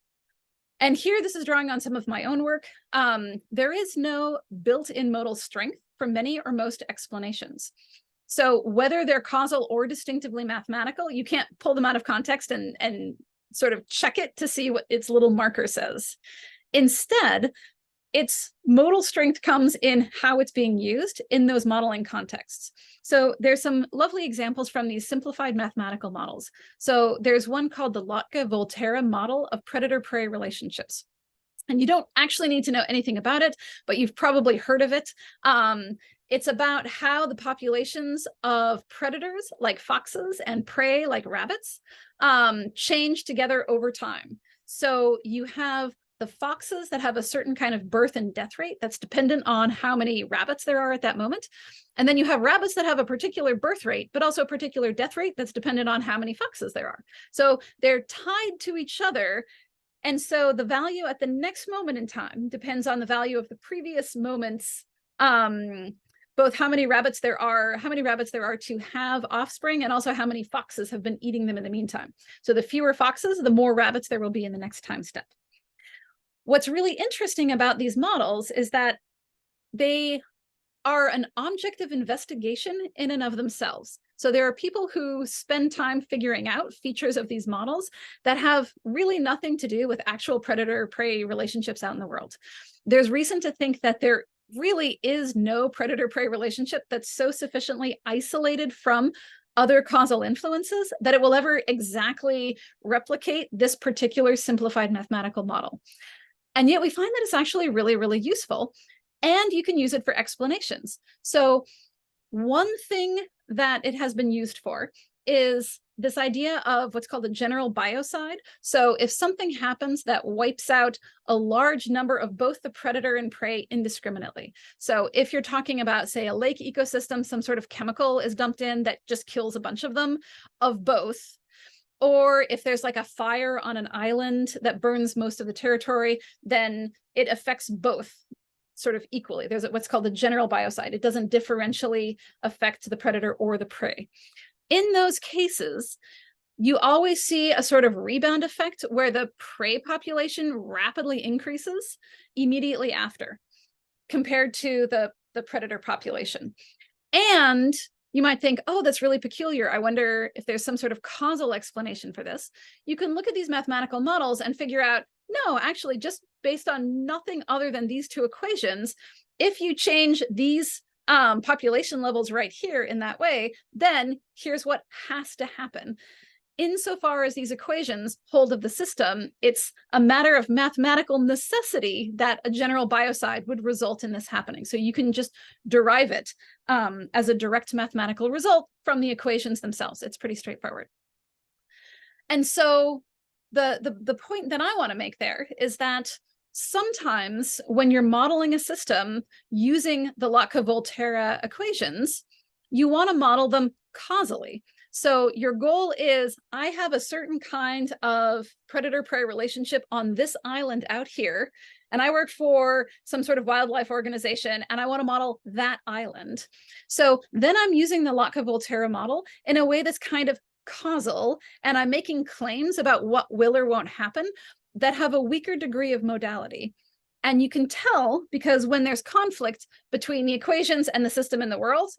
and here this is drawing on some of my own work. There is no built-in modal strength for many or most explanations. So whether they're causal or distinctively mathematical, you can't pull them out of context and sort of check it to see what its little marker says. Instead, its modal strength comes in how it's being used in those modeling contexts. So there's some lovely examples from these simplified mathematical models. So there's one called the Lotka-Volterra model of predator-prey relationships. And you don't actually need to know anything about it, but you've probably heard of it. It's about how the populations of predators like foxes and prey like rabbits change together over time. So you have the foxes that have a certain kind of birth and death rate that's dependent on how many rabbits there are at that moment. And then you have rabbits that have a particular birth rate, but also a particular death rate that's dependent on how many foxes there are. So they're tied to each other And so the value at the next moment in time depends on the value of the previous moments, both how many rabbits there are to have offspring, and also how many foxes have been eating them in the meantime. So the fewer foxes, the more rabbits there will be in the next time step. What's really interesting about these models is that they are an object of investigation in and of themselves. So there are people who spend time figuring out features of these models that have really nothing to do with actual predator-prey relationships out in the world. There's reason to think that there really is no predator-prey relationship that's so sufficiently isolated from other causal influences that it will ever exactly replicate this particular simplified mathematical model. And yet we find that it's actually really, really useful, and you can use it for explanations. So one thing that it has been used for is this idea of what's called a general biocide. So if something happens that wipes out a large number of both the predator and prey indiscriminately. So if you're talking about, say, a lake ecosystem, some sort of chemical is dumped in that just kills a bunch of them, of both. Or if there's like a fire on an island that burns most of the territory, then it affects both sort of equally. There's what's called the general biocide. It doesn't differentially affect the predator or the prey. In those cases, you always see a sort of rebound effect where the prey population rapidly increases immediately after, compared to the predator population. And you might think, oh, that's really peculiar. I wonder if there's some sort of causal explanation for this. You can look at these mathematical models and figure out, no, actually, just based on nothing other than these two equations, if you change these population levels right here in that way, then here's what has to happen. Insofar as these equations hold of the system, it's a matter of mathematical necessity that a general biocide would result in this happening. So you can just derive it as a direct mathematical result from the equations themselves. It's pretty straightforward. And so the point that I want to make there is that sometimes when you're modeling a system using the Lotka-Volterra equations, you want to model them causally. So your goal is, I have a certain kind of predator-prey relationship on this island out here, and I work for some sort of wildlife organization, and I want to model that island. So then I'm using the Lotka-Volterra model in a way that's kind of causal, and I'm making claims about what will or won't happen that have a weaker degree of modality. And you can tell because when there's conflict between the equations and the system in the world,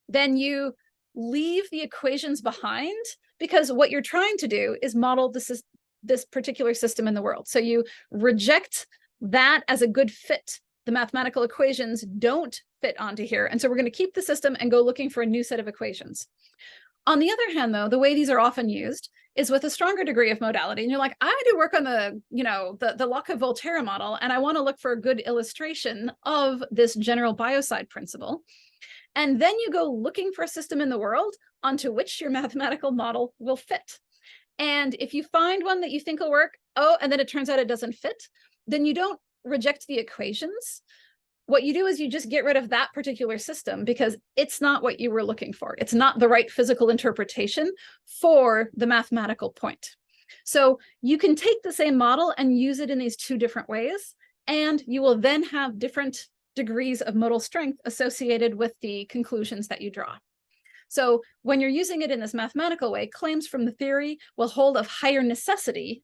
then you leave the equations behind, because what you're trying to do is model this particular system in the world. So you reject that as a good fit. The mathematical equations don't fit onto here. And so we're going to keep the system and go looking for a new set of equations. On the other hand, though, the way these are often used is with a stronger degree of modality. And you're like, I do work on the Lotka-Volterra model, and I want to look for a good illustration of this general biocide principle. And then you go looking for a system in the world onto which your mathematical model will fit. And if you find one that you think will work, and then it turns out it doesn't fit, then you don't reject the equations. What you do is you just get rid of that particular system because it's not what you were looking for. It's not the right physical interpretation for the mathematical point. So you can take the same model and use it in these two different ways, and you will then have different degrees of modal strength associated with the conclusions that you draw. So when you're using it in this mathematical way, claims from the theory will hold of higher necessity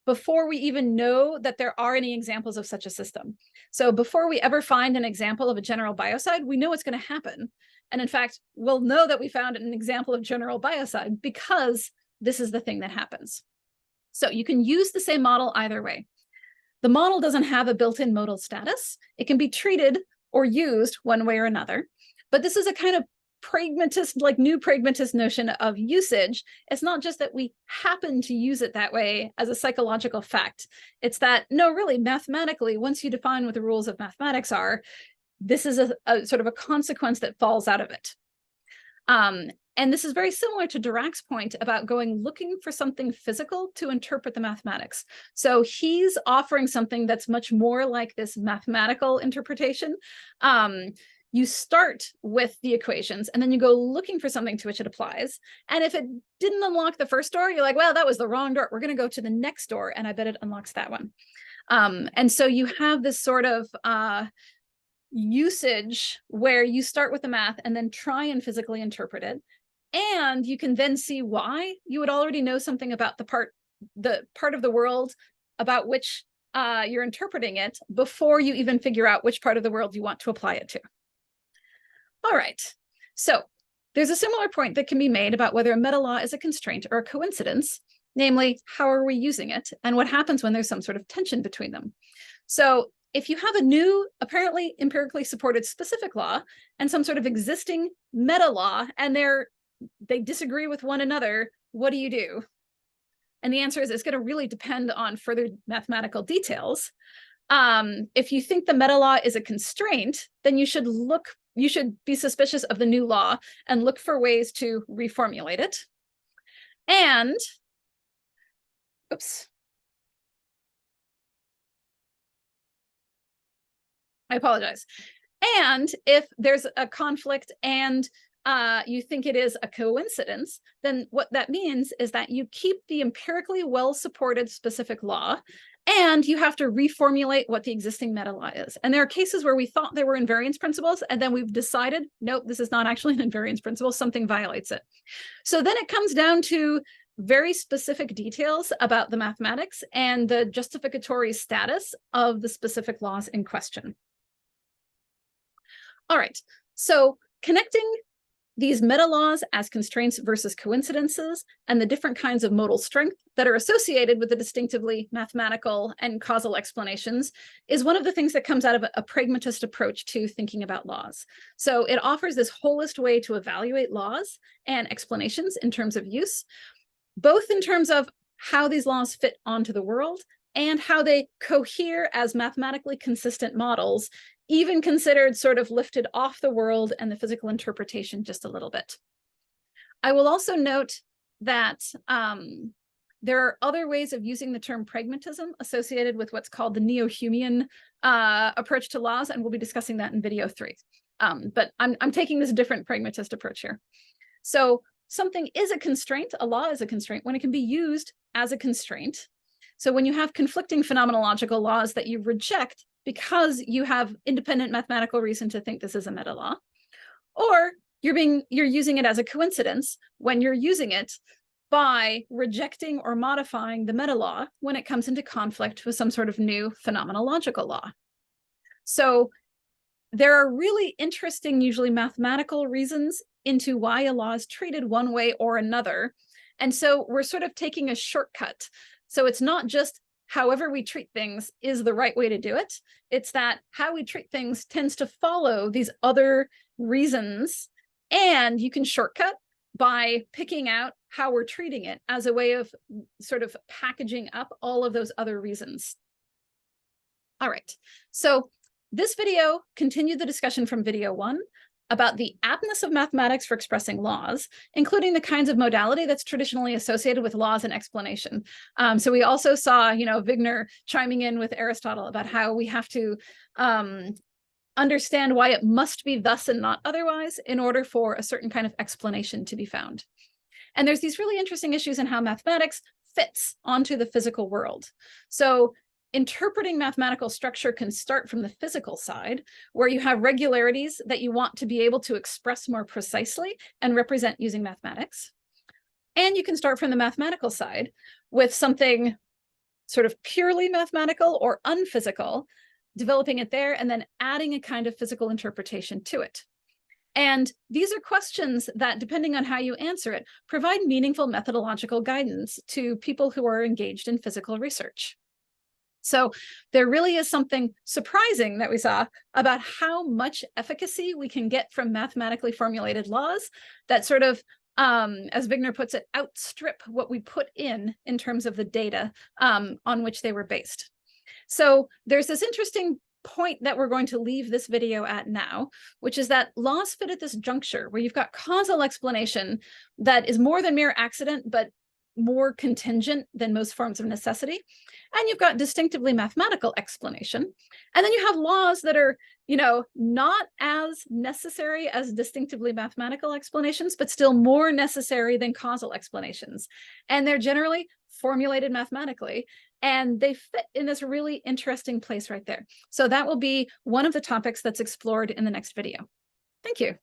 before we even know that there are any examples of such a system. So before we ever find an example of a general biocide, we know what's going to happen. And in fact, we'll know that we found an example of general biocide because this is the thing that happens. So you can use the same model either way. The model doesn't have a built-in modal status. It can be treated or used one way or another. But this is a kind of pragmatist, like new pragmatist notion of usage. It's not just that we happen to use it that way as a psychological fact. It's that, no, really, mathematically, once you define what the rules of mathematics are, this is a sort of a consequence that falls out of it. And this is very similar to Dirac's point about going looking for something physical to interpret the mathematics. So he's offering something that's much more like this mathematical interpretation. you start with the equations and then you go looking for something to which it applies. And if it didn't unlock the first door, you're like, well, that was the wrong door. We're going to go to the next door, and I bet it unlocks that one. And so you have this sort of usage where you start with the math and then try and physically interpret it. And you can then see why you would already know something about the part of the world about which you're interpreting it before you even figure out which part of the world you want to apply it to. All right, so there's a similar point that can be made about whether a meta law is a constraint or a coincidence, namely, how are we using it and what happens when there's some sort of tension between them. So if you have a new, apparently empirically supported specific law and some sort of existing meta law, and they disagree with one another, what do you do? And the answer is it's going to really depend on further mathematical details. If you think the meta law is a constraint, then you should be suspicious of the new law and look for ways to reformulate it. And, oops. I apologize. And if there's a conflict and you think it is a coincidence, then what that means is that you keep the empirically well-supported specific law, and you have to reformulate what the existing meta law is. And there are cases where we thought there were invariance principles, and then we've decided, nope, this is not actually an invariance principle, something violates it. So then it comes down to very specific details about the mathematics and the justificatory status of the specific laws in question. All right, so connecting these meta laws as constraints versus coincidences and the different kinds of modal strength that are associated with the distinctively mathematical and causal explanations is one of the things that comes out of a pragmatist approach to thinking about laws. So it offers this holist way to evaluate laws and explanations in terms of use, both in terms of how these laws fit onto the world and how they cohere as mathematically consistent models, even considered sort of lifted off the world and the physical interpretation just a little bit. I will also note that there are other ways of using the term pragmatism associated with what's called the neo-Humean approach to laws, and we'll be discussing that in video 3. But I'm taking this different pragmatist approach here. So something is a constraint, a law is a constraint, when it can be used as a constraint. So when you have conflicting phenomenological laws that you reject because you have independent mathematical reason to think this is a meta law, or you're using it as a coincidence when you're using it by rejecting or modifying the meta law when it comes into conflict with some sort of new phenomenological law. So there are really interesting, usually mathematical reasons into why a law is treated one way or another. And so we're sort of taking a shortcut. So it's not just however we treat things is the right way to do it. It's that how we treat things tends to follow these other reasons, and you can shortcut by picking out how we're treating it as a way of sort of packaging up all of those other reasons. All right, so this video continued the discussion from video 1 about the aptness of mathematics for expressing laws, including the kinds of modality that's traditionally associated with laws and explanation. So we also saw, Wigner chiming in with Aristotle about how we have to understand why it must be thus and not otherwise in order for a certain kind of explanation to be found. And there's these really interesting issues in how mathematics fits onto the physical world. So interpreting mathematical structure can start from the physical side, where you have regularities that you want to be able to express more precisely and represent using mathematics. And you can start from the mathematical side with something sort of purely mathematical or unphysical, developing it there and then adding a kind of physical interpretation to it. And these are questions that, depending on how you answer it, provide meaningful methodological guidance to people who are engaged in physical research. So there really is something surprising that we saw about how much efficacy we can get from mathematically formulated laws that sort of, as Wigner puts it, outstrip what we put in terms of the data on which they were based. So there's this interesting point that we're going to leave this video at now, which is that laws fit at this juncture where you've got causal explanation that is more than mere accident, but more contingent than most forms of necessity. And you've got distinctively mathematical explanation. And then you have laws that are, not as necessary as distinctively mathematical explanations, but still more necessary than causal explanations. And they're generally formulated mathematically, and they fit in this really interesting place right there. So that will be one of the topics that's explored in the next video. Thank you.